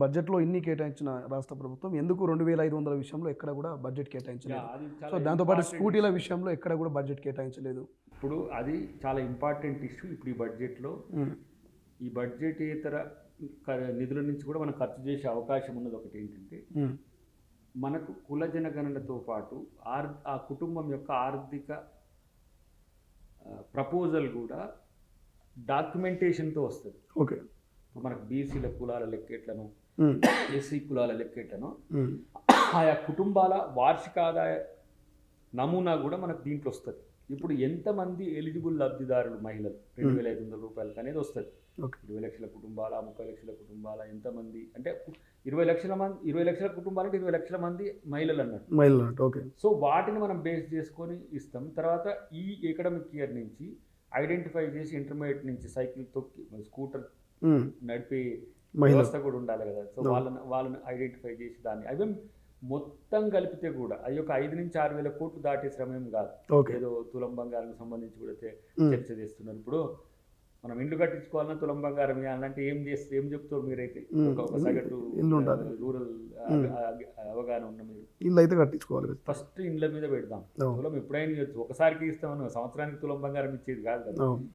బడ్జెట్‌లో ఇన్ని కేటాయించిన రాష్ట్ర ప్రభుత్వం ఎందుకు 2500 విషయంలో ఎక్కడ కూడా బడ్జెట్ కేటాయించలేదు? అది సో, చాలా దాంతో పాటు ఇంపార్టెంట్ స్కూటీల ఇష్యూ. విషయంలో ఎక్కడ కూడా బడ్జెట్ కేటాయించలేదు. ఇప్పుడు అది చాలా ఇంపార్టెంట్ ఇష్యూ. ఇప్పుడు ఈ బడ్జెట్లో హ్మ్. ఈ బడ్జెటేతర నిధుల నుంచి కూడా మనం ఖర్చు చేసే అవకాశం ఉన్నది. ఒకటి ఏంటంటే హ్మ్. మనకు కుల జనగణనతో పాటు ఆ కుటుంబం యొక్క ఆర్థిక ప్రపోజల్ కూడా డాక్యుమెంటేషన్తో వస్తుంది. ఓకే. ఇప్పుడు మనకు బీసీల కులాల లెక్కెట్లను, హ్మ్. ఎస్సీ కులాల లెక్కెట్లను, హ్మ్. ఆయా కుటుంబాల వార్షిక ఆదాయ నమూనా కూడా మనకు దీంట్లో వస్తుంది. ఇప్పుడు ఎంతమంది ఎలిజిబుల్ లబ్ధిదారులు మహిళలు 2500 రూపాయలకి అనేది వస్తుంది. ఓకే. 20 లక్షల కుటుంబాల, 30 లక్షల కుటుంబాల, ఎంతమంది అంటే 20 లక్షల మంది, 20 లక్షల కుటుంబాలు అంటే 20 లక్షల మంది మహిళలు అన్నట్టు. మహిళలు అంటే ఓకే. సో వాటిని మనం బేస్ చేసుకొని ఇస్తాం. తర్వాత ఈ ఎకడమిక్ ఇయర్ నుంచి ఐడెంటిఫై చేసి ఇంటర్మీడియట్ నుంచి సైకిల్ తొక్కి స్కూటర్ హ్మ్. నడిపే మహిళలు. వ్యవస్థ కూడా ఉండాలి కదా. సో వాళ్ళని ఐడెంటిఫై చేసి దాన్ని అవి మొత్తం కలిపితే కూడా అది ఒక 5 నుంచి 6 వేల కోట్లు దాటే శ్రమేం కాదు. ఓకే. ఏదో తులం బంగారానికి సంబంధించి కూడా హ్మ్. చర్చ చేస్తున్నారు. ఇప్పుడు మనం ఇల్లు కట్టించుకోవాలన్నా తులం బంగారం ఇవ్వాలంటే ఏం చెప్తారు మీరైతే? ఒక సగటు ఇల్లు ఉండాలి. రూరల్ అవగాహన ఉన్న మీరు ఇల్లు అయితే కట్టించుకోవాలి. ఫస్ట్ ఇండ్ల మీద పెడదాం. అవును. తులం ఎప్పుడైనా ఇవ్వచ్చు. ఒకసారికి ఇస్తామని సంవత్సరానికి తులం బంగారం ఇచ్చేది కాదు కదా. అవును.